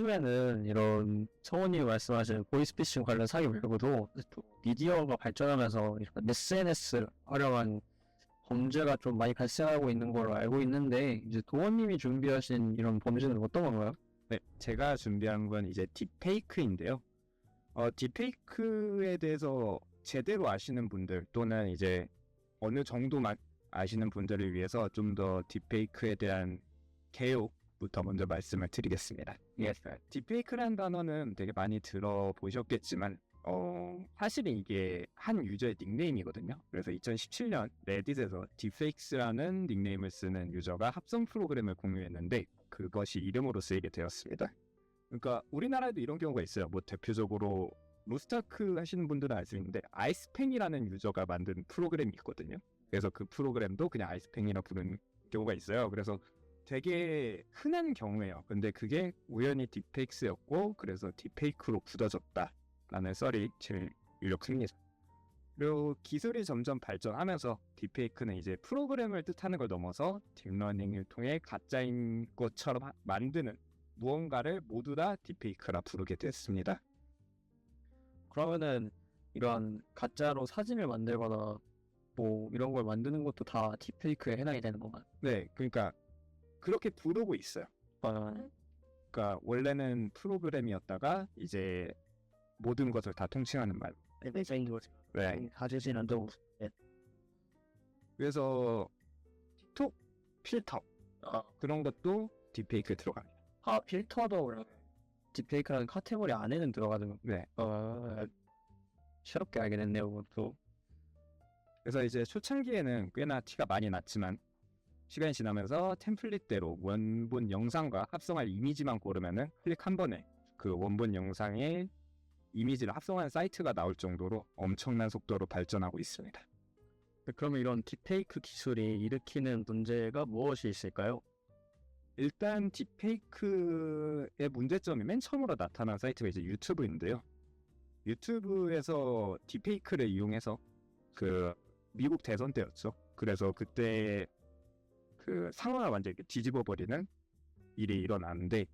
요즘에는 이런 성우님이 말씀하신 보이스피싱 관련 사기 말고도 또 미디어가 발전하면서 이런 SNS를 활용한 범죄가 좀 많이 발생하고 있는 걸로 알고 있는데, 이제 도원님이 준비하신 이런 범죄는 어떤 건가요? 네, 제가 준비한 건 이제 딥페이크인데요. 딥페이크에 대해서 제대로 아시는 분들 또는 이제 어느 정도만 아시는 분들을 위해서 좀 더 딥페이크에 대한 개요부터 먼저 말씀을 드리겠습니다. 딥페이크라는 단어는 되게 많이 들어보셨겠지만 사실은 이게 한 유저의 닉네임이거든요. 그래서 2017년 레딧에서 딥페이크스라는 닉네임을 쓰는 유저가 합성 프로그램을 공유했는데 그것이 이름으로 쓰이게 되었습니다. 그러니까 우리나라에도 이런 경우가 있어요. 뭐 대표적으로 로스트아크 하시는 분들은 알 수 있는데 아이스팽이라는 유저가 만든 프로그램이 있거든요. 그래서 그 프로그램도 그냥 아이스팽이라 부르는 경우가 있어요. 그래서 되게 흔한 경우예요. 근데 그게 우연히 딥페이크였고 그래서 딥페이크로 굳어졌다라는 썰이 제일 유력합니다. 그리고 기술이 점점 발전하면서 딥페이크는 이제 프로그램을 뜻하는 걸 넘어서 딥러닝을 통해 가짜인 것처럼 만드는 무언가를 모두 다 딥페이크라 부르게 됐습니다. 그러면은 이런 가짜로 사진을 만들거나 뭐 이런 걸 만드는 것도 다 딥페이크에 해당이 되는 건가요? 네, 그러니까 그렇게 부르고 있어요. 그러니까 원래는 프로그램이었다가 이제 모든 것을 다 통칭하는 말. 네. 가지진 않도. 그래서 틱톡 필터 그런 것도 딥페이크에 들어갑니다. 필터도 그럼 딥페이크라는 카테고리 안에는 들어가는. 네. 새롭게 알게 됐네요, 그것도. 그래서 이제 초창기에는 꽤나 티가 많이 났지만 시간이 지나면서 템플릿대로 원본 영상과 합성할 이미지만 고르면은 클릭 한 번에 그 원본 영상의 이미지를 합성한 사이트가 나올 정도로 엄청난 속도로 발전하고 있습니다. 그러면 이런 딥페이크 기술이 일으키는 문제가 무엇이 있을까요? 일단 딥페이크의 문제점이 맨 처음으로 나타난 사이트가 이제 유튜브인데요. 유튜브에서 딥페이크를 이용해서 그 미국 대선 때였죠. 그래서 그때 그 상황을 완전히 뒤집어 버리는 일이 일어났는데,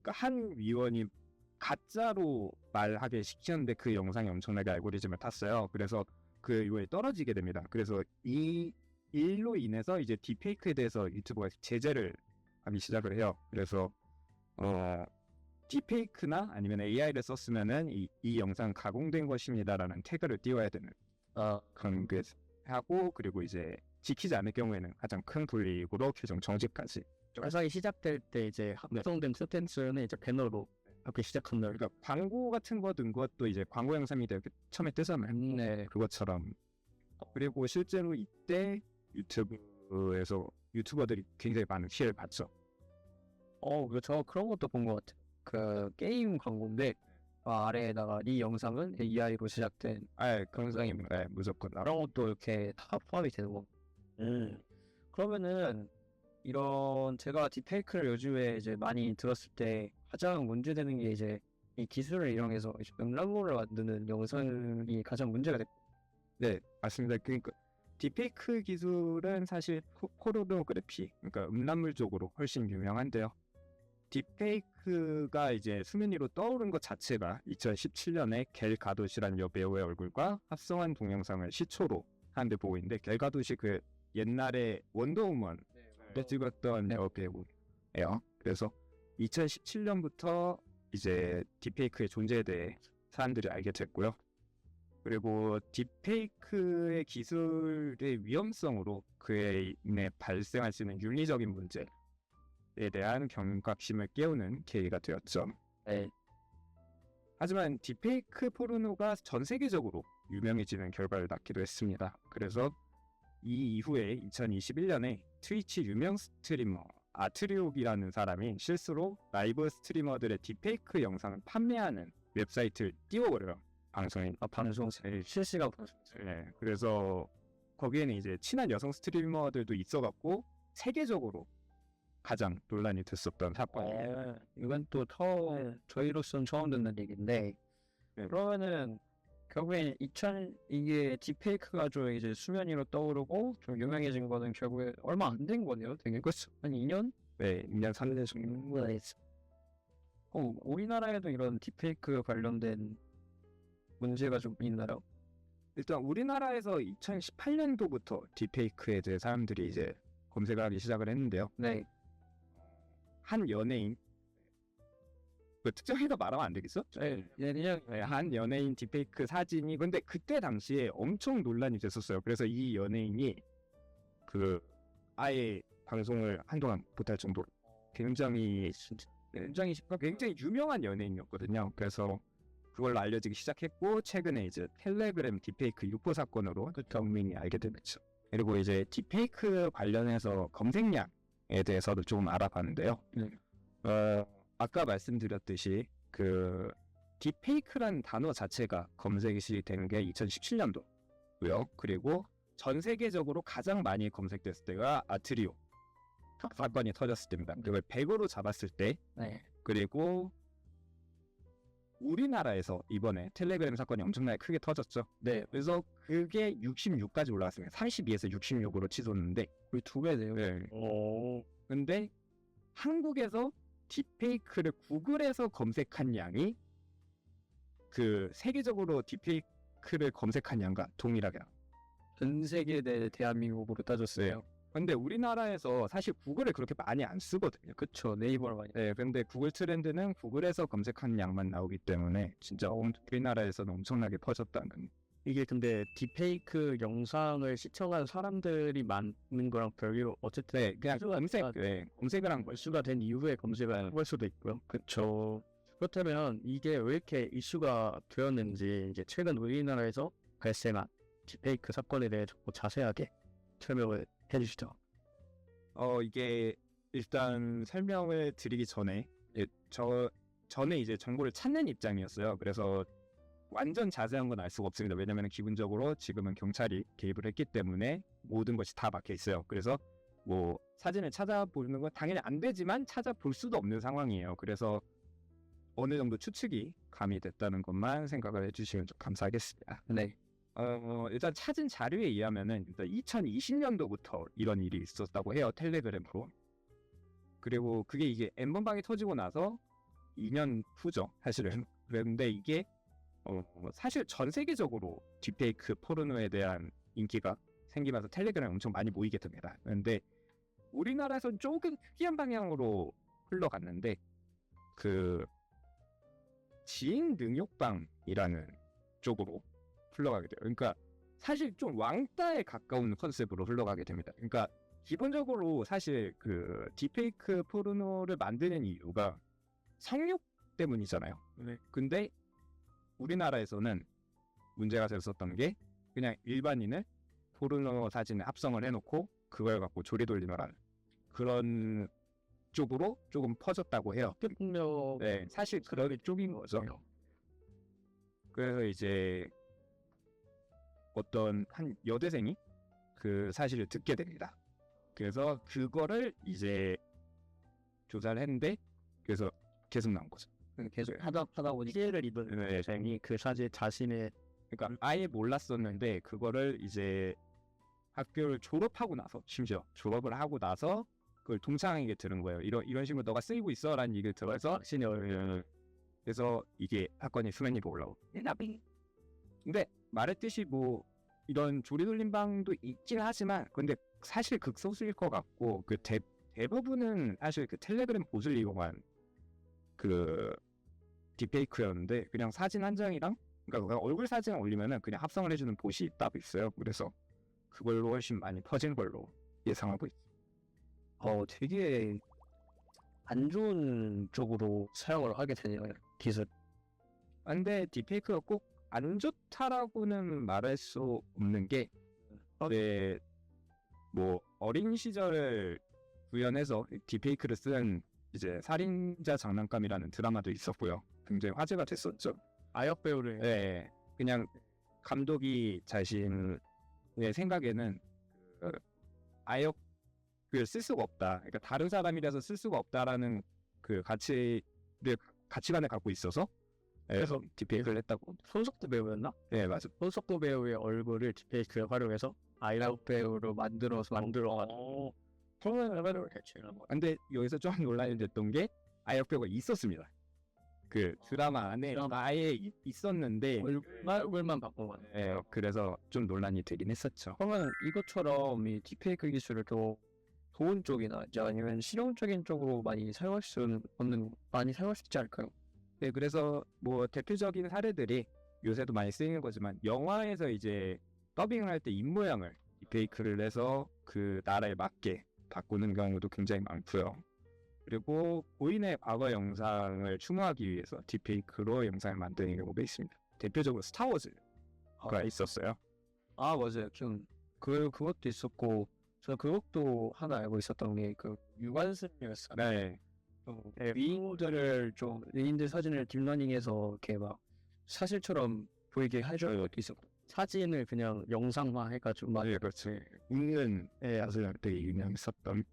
그러니까 한 위원이 가짜로 말하게 시켰는데 그 영상이 엄청나게 알고리즘을 탔어요. 그래서 그 이후에 떨어지게 됩니다. 그래서 이 일로 인해서 이제 딥페이크에 대해서 유튜브가 제재를 하기 시작을 해요. 그래서 딥페이크나 아니면 AI를 썼으면은 이 영상 가공된 것입니다라는 태그를 띄워야 되는 그런 게 하고, 그리고 이제 지키지 않을 경우에는 가장 큰 불이익으로 최종 정지까지. 영상이 시작될 때 이제 합성된 콘텐츠는 이제 배너로 이렇게 시작한다. 그러니까 광고 같은 거 든 것도 이제 광고 영상이 되게 처음에 뜨잖아요. 네. 그것처럼. 그리고 실제로 이때 유튜브에서 유튜버들이 굉장히 많은 피해를 봤죠. 저 그런 것도 본 것 같아요. 그 게임 광고인데 아래에다가 이 영상은 AI로 시작된 그런 영상입니다. 네, 무조건. 그런 것도 이렇게 다 포함이 되는 거. 그러면은 이런 제가 딥페이크를 요즘에 이제 많이 들었을 때 가장 문제되는 게 이제 이 기술을 이용해서 음란물을 만드는 영상이 가장 문제가 됐고. 네, 맞습니다. 그러니까 딥페이크 기술은 사실 포르노그래피, 그러니까 음란물 쪽으로 훨씬 유명한데요. 딥페이크가 이제 수면 위로 떠오른 것 자체가 2017년에 겔 가도시라는 여배우의 얼굴과 합성한 동영상을 시초로 하는데 보고 있는데, 겔 가도시 그 옛날에 원더우먼 찍었던 여배우예요. 그래서 2017년부터 이제 딥페이크의 존재에 대해 사람들이 알게 됐고요. 그리고 딥페이크의 기술의 위험성으로 그에 인해 발생할 수 있는 윤리적인 문제에 대한 경각심을 깨우는 계기가 되었죠. 네. 하지만 딥페이크 포르노가 전 세계적으로 유명해지는 결과를 낳기도 했습니다. 그래서 이 이후에 2021년에 트위치 유명 스트리머 아트리옥이라는 사람이 실수로 라이브 스트리머들의 딥페이크 영상을 판매하는 웹사이트를 띄워버려요. 방송 실시간 방송. 네, 그래서 거기에는 이제 친한 여성 스트리머들도 있어갖고 세계적으로 가장 논란이 됐었던 사건이에요. 이건 또 저희로서는 처음 듣는 얘기인데, 네. 그러면은 결국에 이게 딥페이크가 좀 이제 수면 위로 떠오르고 좀 유명해진 거는 결국에 얼마 안 된 거네요. 되게 그렇죠. 한 2년? 네, 2년 3년 정도. 우리나라에도 이런 딥페이크 관련된 문제가 좀 있나요? 일단 우리나라에서 2018년도부터 딥페이크에 대해 사람들이 이제 검색하기 시작을 했는데요. 네. 한 연예인, 그 특정해서 말하면 안 되겠어? 네. 그냥 네, 한 연예인 딥페이크 사진이, 근데 그때 당시에 엄청 논란이 됐었어요. 그래서 이 연예인이 그 아예 방송을 한동안 못할 정도로 굉장히 굉장히 유명한 연예인이었거든요. 그래서 그걸로 알려지기 시작했고, 최근에 이제 텔레그램 딥페이크 유포 사건으로 국민이 알게 됐죠. 그리고 이제 딥페이크 관련해서 검색량에 대해서도 좀 알아봤는데요. 아까 말씀드렸듯이 그 딥페이크라는 단어 자체가 검색이 되는 게 2017년도고요. 그리고 전 세계적으로 가장 많이 검색됐을 때가 아트리오 사건이 터졌을 때입니다. 그걸 100으로 잡았을 때, 네. 그리고 우리나라에서 이번에 텔레그램 사건이 엄청나게 크게 터졌죠. 네. 그래서 그게 66까지 올라갔습니다. 32에서 66으로 치솟는데, 거의 2배네요. 네. 오. 근데 한국에서 딥페이크를 구글에서 검색한 양이 그 세계적으로 딥페이크를 검색한 양과 동일하게 나와요. 전 세계 대 대한민국으로 따졌어요. 근데 우리나라에서 사실 구글을 그렇게 많이 안 쓰거든요. 그쵸. 네이버를 많이. 네, 근데 구글 트렌드는 구글에서 검색한 양만 나오기 때문에 진짜 우리나라에서는 엄청나게 퍼졌다는. 이게 근데 딥페이크 영상을 시청한 사람들이 많은 거랑 별개로 어쨌든 네, 그냥 검색을 한 거예요. 이슈가 된 이후에 검색을 한 걸 수도 있고요. 그렇죠. 그렇다면 이게 왜 이렇게 이슈가 되었는지 이제 최근 우리나라에서 발생한 딥페이크 사건에 대해 좀 자세하게 설명을 해주시죠. 이게 일단 설명을 드리기 전에 전에 이제 정보를 찾는 입장이었어요. 그래서 완전 자세한 건 알 수가 없습니다. 왜냐하면 기본적으로 지금은 경찰이 개입을 했기 때문에 모든 것이 다 막혀 있어요. 그래서 뭐 사진을 찾아보는 건 당연히 안 되지만 찾아볼 수도 없는 상황이에요. 그래서 어느 정도 추측이 가미됐다는 것만 생각을 해주시면 좀 감사하겠습니다. 네. 일단 찾은 자료에 의하면은 일단 2020년도부터 이런 일이 있었다고 해요. 텔레그램으로. 그리고 그게 이게 N번방이 터지고 나서 2년 후죠. 사실은. 그런데 이게 사실 전 세계적으로 딥페이크 포르노에 대한 인기가 생기면서 텔레그램이 엄청 많이 모이게 됩니다. 그런데 우리나라에서는 조금 특이한 방향으로 흘러갔는데, 그 지인 능욕방이라는 쪽으로 흘러가게 돼요. 그러니까 사실 좀 왕따에 가까운 컨셉으로 흘러가게 됩니다. 그러니까 기본적으로 사실 그 딥페이크 포르노를 만드는 이유가 성욕 때문이잖아요. 네. 근데 우리나라에서는 문제가 됐었던 게 그냥 일반인을 포르노 사진에 합성을 해놓고 그걸 갖고 조리돌림을 하는 그런 쪽으로 조금 퍼졌다고 해요. 네, 사실 그런 쪽인 거죠. 그래서 이제 어떤 한 여대생이 그 사실을 듣게 됩니다. 그래서 그거를 이제 조사를 했는데, 그래서 계속 나온 거죠. 계속 하다 보니 피해를 입은 여생이 그 사실 자신의 그러니까 아예 몰랐었는데 그거를 이제 학교를 졸업하고 나서, 심지어 졸업을 하고 나서 그걸 동창에게 들은 거예요. 이런 식으로 너가 쓰이고 있어라는 얘기를 들어서 확신이 그래서 이게 사건이 수면 위로 올라오고. 근데 말했듯이 뭐 이런 조리돌림방도 있긴 하지만 근데 사실 극소수일 것 같고, 그 대부분은 사실 그 텔레그램 봇을 이용한 그 딥페이크였는데, 그냥 사진 한 장이랑 그러니까 얼굴 사진 올리면은 그냥 합성을 해주는 봇이 따로 있어요. 그래서 그걸로 훨씬 많이 퍼진 걸로 예상하고 있어요. 되게 안 좋은 쪽으로 사용을 하게 되네요, 기술. 근데 딥페이크가 꼭 안 좋다라고는 말할 수 없는 게, 뭐 어린 시절을 구현해서 딥페이크를 쓴 이제 살인자 장난감이라는 드라마도 있었고요. 굉장히 화제가 됐었죠. 아역 배우를. 네, 그냥 감독이 자신의 생각에는 그 아역을 쓸 수가 없다. 그러니까 다른 사람이라서 쓸 수가 없다라는 그 가치관을 갖고 있어서 그래서 딥페이크를 했다고. 손석도 배우였나? 네, 맞아. 손석도 배우의 얼굴을 딥페이크에 활용해서 아역 배우로 만들어. 근데 여기서 좀 논란이 됐던 게 아역 배우가 있었습니다. 그 드라마 안에 아예 있었는데 얼굴만 바꾼 거네. 예, 그래서 좀 논란이 되긴 했었죠. 그러면 이것처럼 이 딥페이크 기술을 더 좋은 쪽이나 이제 아니면 실용적인 쪽으로 많이 사용할 수 있지 않을까요? 네, 그래서 뭐 대표적인 사례들이 요새도 많이 쓰이는 거지만 영화에서 이제 더빙을 할 때 입모양을 딥페이크를 해서 그 나라에 맞게 바꾸는 경우도 굉장히 많고요. 그리고 고인의 과거 영상을 추모하기 위해서 딥페이크로 영상을 만드는 경우도 있습니다. 대표적으로 스타워즈가 있었어요. 아 맞아요. 좀 그것도 있었고 저 그것도 하나 알고 있었던 게 그 유관순이었어요. 네. 위인들 사진을 딥러닝해서 이렇게 막 사실처럼 보이게 해줘요. 것도 있었고 사진을 그냥 영상화 해가지고 막 맞아요, 그렇지. 웃는 아주 되게 유명했었던.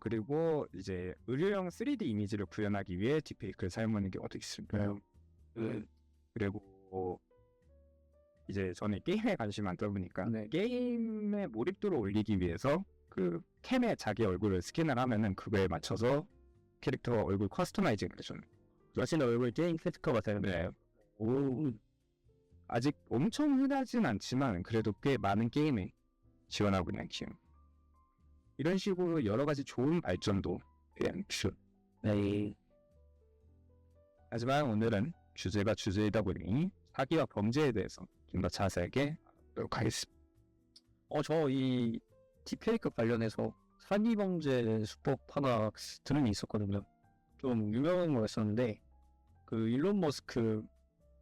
그리고 이제 의료용 3D 이미지를 구현하기 위해 딥페이크를 사용하는 경우도 있습니다. 그리고 이제 저는 게임에 관심이 많다 보니까 게임의 몰입도를 올리기 위해서 그 캠에 자기 얼굴을 스캔을 하면은 그거에 맞춰서 캐릭터 얼굴 커스터마이징을 해주는. 자신의 얼굴 게임 캐릭터가 되는. 네. 아직 엄청 흔하진 않지만 그래도 꽤 많은 게임에 지원하고 있는 게임. 이런 식으로 여러 가지 좋은 발전도 있죠. 네. 하지만 오늘은 주제가 주제이다 보니 사기와 범죄에 대해서 좀 더 자세하게 알아보도록 하겠습니다. 저 이 딥페이크 관련해서 사기 범죄 수법 하나 들은 게 있었거든요. 좀 유명한 거였었는데 그 일론 머스크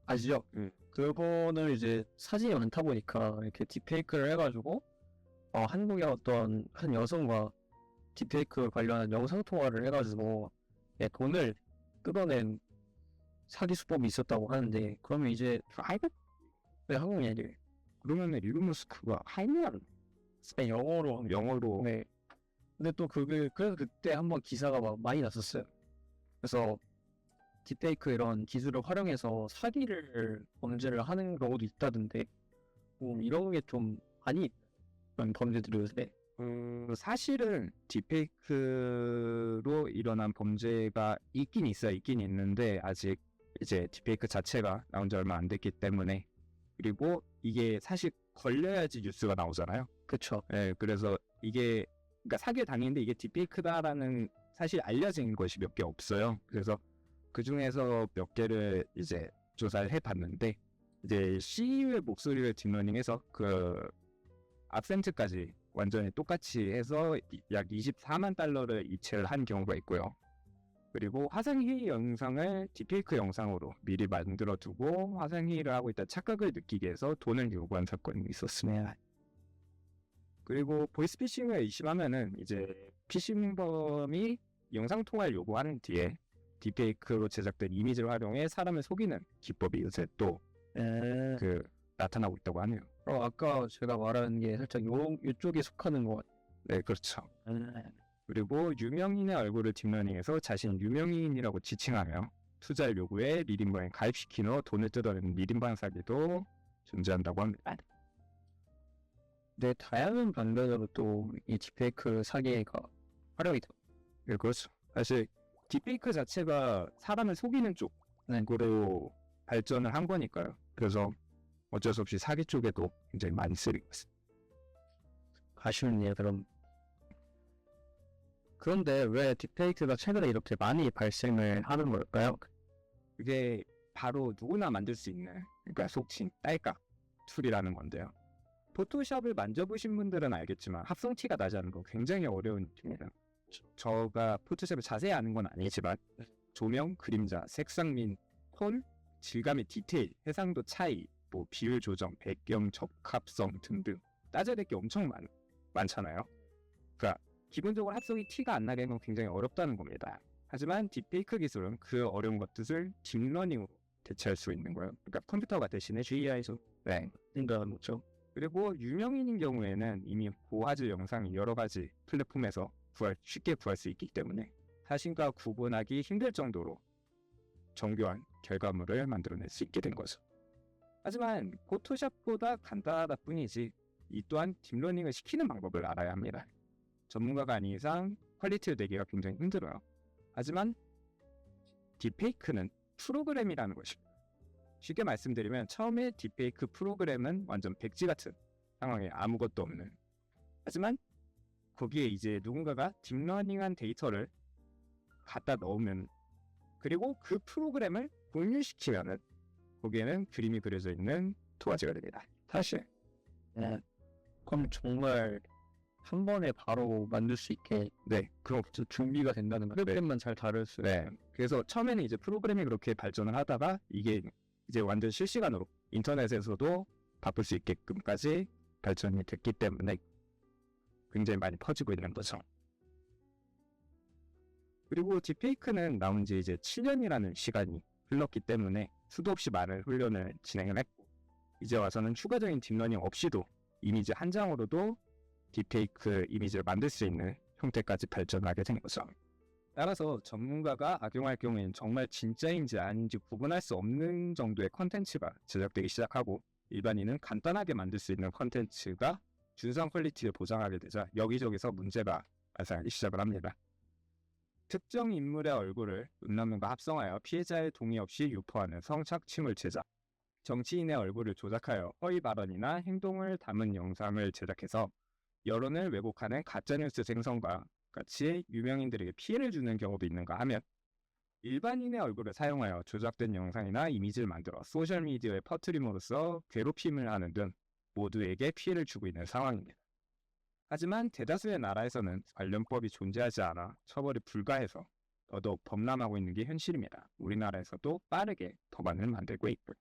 아시죠? 그거는 이제 사진이 많다 보니까 이렇게 딥페이크를 해가지고 한국의 어떤 한 여성과 딥페이크 관련한 영상 통화를 해가지고 돈을 뜯어낸 사기 수법이 있었다고 하는데 그러면 이제 한국 얘기 그러면 일론 머스크가 하이면 영어로 네. 근데 또 그래서 그때 한번 기사가 막 많이 났었어요. 그래서 딥페이크 이런 기술을 활용해서 사기를 범죄를 하는 경우도 있다던데 이런 게 좀 많이 그런 범죄들이 요새 사실은 딥페이크로 일어난 범죄가 있긴 있는데 아직 이제 딥페이크 자체가 나온 지 얼마 안 됐기 때문에 그리고 이게 사실 걸려야지 뉴스가 나오잖아요. 그쵸. 네, 그래서 이게 그러니까 사기를 당했는데 이게 딥페이크다라는 사실 알려진 것이 몇 개 없어요. 그래서 그 중에서 몇 개를 이제 조사를 해봤는데 이제 CEO의 목소리를 딥러닝해서 그 악센트까지 완전히 똑같이 해서 약 24만 달러를 이체를 한 경우가 있고요. 그리고 화상회의 영상을 딥페이크 영상으로 미리 만들어 두고 화상회의를 하고 있다 착각을 느끼게 해서 돈을 요구한 사건이 있었습니다. 그리고 보이스피싱을 의심하면은 이제 피싱범이 영상통화를 요구하는 뒤에 딥페이크로 제작된 이미지를 활용해 사람을 속이는 기법이 요새 또 나타나고 있다고 하네요. 아까 제가 말한 게 살짝 요쪽에 속하는 것 같아요. 네, 그렇죠. 그리고 유명인의 얼굴을 딥러닝해서 자신을 유명인이라고 지칭하며 투자를 요구해 리డిం방에 가입시킨 후 돈을 뜯어내는 리딩방 사기도 존재한다고 합니다. 네, 다양한 방면으로 또 이 딥페이크 사기가 활용이 돼요. 네, 그렇죠. 사실 딥페이크 자체가 사람을 속이는 쪽으로 발전을 한 거니까요. 그래서 어쩔 수 없이 사기 쪽에도 굉장히 많이 쓰이고 있습니다. 아쉽네요. 그런데 왜 딥페이크가 최근에 이렇게 많이 발생을 하는 걸까요? 그게 바로 누구나 만들 수 있는 그러니까 속칭 딸깍 툴이라는 건데요. 포토샵을 만져보신 분들은 알겠지만 합성티가 나지 않는 거 굉장히 어려운 일입니다. 저가 포토샵을 자세히 아는 건 아니지만 조명, 그림자, 색상 및 톤, 질감의 디테일, 해상도 차이, 뭐 비율 조정, 배경 적합성 등등 따져야 될 게 엄청 많잖아요. 그러니까 기본적으로 합성이 티가 안 나게 하는 건 굉장히 어렵다는 겁니다. 하지만 딥페이크 기술은 그 어려운 것들을 딥러닝으로 대체할 수 있는 거예요. 그러니까 컴퓨터가 대신에 GI에서 그렇죠. 그리고 유명인인 경우에는 이미 고화질 영상이 여러 가지 플랫폼에서 쉽게 구할 수 있기 때문에 사실과 구분하기 힘들 정도로 정교한 결과물을 만들어낼 수 있게 된 거죠. 하지만 포토샵보다 간단하다 뿐이지 이 또한 딥러닝을 시키는 방법을 알아야 합니다. 전문가가 아닌 이상 퀄리티를 내기가 굉장히 힘들어요. 하지만 딥페이크는 프로그램이라는 것입니다. 쉽게 말씀드리면 처음에 딥페이크 프로그램은 완전 백지 같은 상황에 아무것도 없는, 하지만 거기에 이제 누군가가 딥러닝한 데이터를 갖다 넣으면, 그리고 그 프로그램을 공유시키면은 거기에는 그림이 그려져 있는 두 가지가 됩니다. 사실 그럼 정말 한 번에 바로 만들 수 있게 그럼 준비가 된다는 거예요. 프로그램만 잘 다룰 수 그래서 처음에는 이제 프로그램이 그렇게 발전을 하다가 이게 이제 완전 실시간으로 인터넷에서도 바꿀 수 있게끔까지 발전이 됐기 때문에 굉장히 많이 퍼지고 있는 거죠. 그리고 딥페이크는 나온 지 이제 7년이라는 시간이 흘렀기 때문에 수도 없이 많은 훈련을 진행을 했고, 이제 와서는 추가적인 딥러닝 없이도 이미지 한 장으로도 딥페이크 이미지를 만들 수 있는 형태까지 발전하게 된 거죠. 따라서 전문가가 악용할 경우에는 정말 진짜인지 아닌지 구분할 수 없는 정도의 컨텐츠가 제작되기 시작하고, 일반인은 간단하게 만들 수 있는 컨텐츠가 준성 퀄리티를 보장하게 되자 여기저기서 문제가 발생하기 시작을 합니다. 특정 인물의 얼굴을 음란물과 합성하여 피해자의 동의 없이 유포하는 성착취물 제작, 정치인의 얼굴을 조작하여 허위 발언이나 행동을 담은 영상을 제작해서 여론을 왜곡하는 가짜뉴스 생성과 같이 유명인들에게 피해를 주는 경우도 있는가 하면, 일반인의 얼굴을 사용하여 조작된 영상이나 이미지를 만들어 소셜미디어에 퍼뜨림으로써 괴롭힘을 하는 등 모두에게 피해를 주고 있는 상황입니다. 하지만 대다수의 나라에서는 관련법이 존재하지 않아 처벌이 불가해서 더더욱 범람하고 있는 게 현실입니다. 우리나라에서도 빠르게 법안을 만들고 있고요.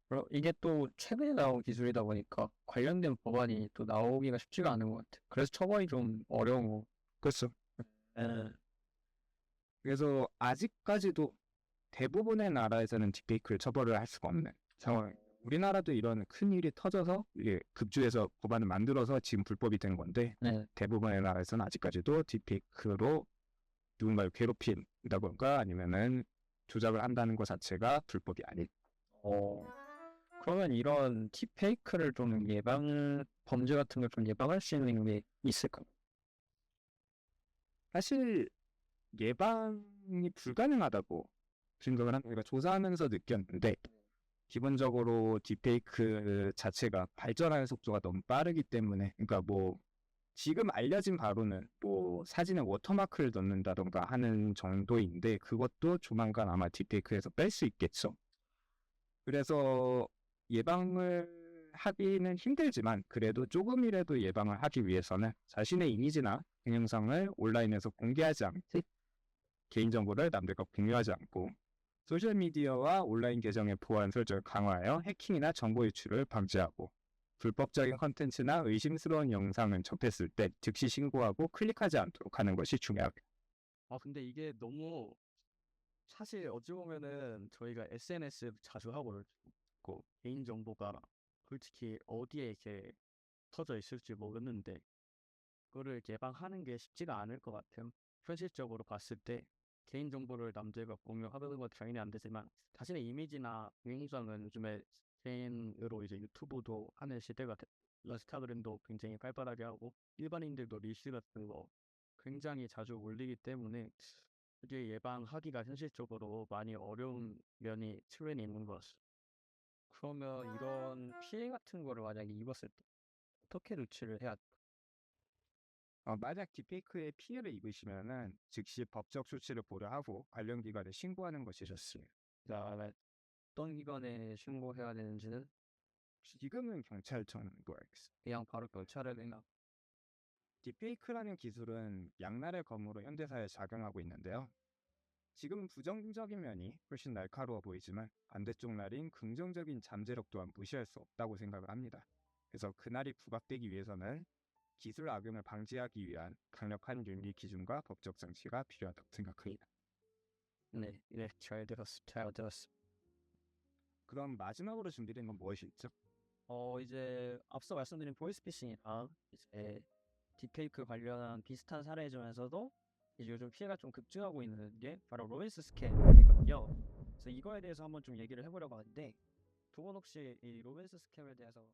그럼 이게 또 최근에 나온 기술이다 보니까 관련된 법안이 또 나오기가 쉽지가 않은 것 같아요. 그래서 처벌이 좀 어려운 거. 그렇죠. 예. 그래서 아직까지도 대부분의 나라에서는 딥페이크를 처벌을 할 수가 없는 상황. 우리나라도 이런 큰 일이 터져서 이게 급주해서 법안을 만들어서 지금 불법이 된 건데, 네. 대부분의 나라에서는 아직까지도 딥페이크로 누군가를 괴롭힌다던가 아니면은 조작을 한다는 것 자체가 불법이 아닌. 그러면 이런 딥페이크를 좀 범죄 같은 걸 좀 예방할 수 있는 게 있을까? 사실 예방이 불가능하다고 생각을 합니다. 그러니까 조사하면서 느꼈는데, 기본적으로 딥페이크 자체가 발전하는 속도가 너무 빠르기 때문에, 그러니까 뭐 지금 알려진 바로는 뭐 사진에 워터마크를 넣는다던가 하는 정도인데, 그것도 조만간 아마 딥페이크에서 뺄 수 있겠죠. 그래서 예방을 하기는 힘들지만 그래도 조금이라도 예방을 하기 위해서는 자신의 이미지나 동영상을 온라인에서 공개하지 않고, 개인정보를 남들과 공유하지 않고, 소셜미디어와 온라인 계정의 보안 설정을 강화하여 해킹이나 정보 유출을 방지하고, 불법적인 컨텐츠나 의심스러운 영상을 접했을 때 즉시 신고하고 클릭하지 않도록 하는 것이 중요합니다. 근데 이게 너무 사실 어찌 보면은 저희가 SNS 자주 하고 있고 개인정보가 솔직히 어디에 이렇게 터져 있을지 모르는데 그거를 예방하는 게 쉽지가 않을 것 같아요. 현실적으로 봤을 때 개인정보를 남들과 공유하는 건 당연히 안 되지만 자신의 이미지나 동영상은 요즘에 개인으로 이제 유튜브도 하는 시대가 됐고 인스타그램도 굉장히 활발하게 하고 일반인들도 릴스 같은 거 굉장히 자주 올리기 때문에 그게 예방하기가 현실적으로 많이 어려운 측면이 있는 것 같습니다. 그러면 이런 피해 같은 거를 만약에 입었을 때 어떻게 조치를 해야 될까? 만약 딥페이크에 피해를 입으시면은 즉시 법적 조치를 고려하고 관련 기관에 신고하는 것이 좋습니다. 그다음에 어떤 기관에 신고해야 되는지는 지금은 경찰청인 거 알겠습니다. 그냥 바로 경찰에 내나 딥페이크라는 기술은 양날의 검으로 현대사에 작용하고 있는데요. 지금 부정적인 면이 훨씬 날카로워 보이지만 반대쪽 날인 긍정적인 잠재력 또한 무시할 수 없다고 생각을 합니다. 그래서 그날이 부각되기 위해서는 기술 악용을 방지하기 위한 강력한 윤리 기준과 법적 장치가 필요하다고 생각합니다. 네, 잘 들었어. 그럼 마지막으로 준비된 건 무엇이 있죠? 이제 앞서 말씀드린 보이스피싱이랑 이제 딥페이크 관련한 비슷한 사례 중에서도 이제 요즘 피해가 좀 급증하고 있는 게 바로 로맨스 스캠이거든요. 그래서 이거에 대해서 한번 좀 얘기를 해보려고 하는데 두 분 혹시 이 로맨스 스캠에 대해서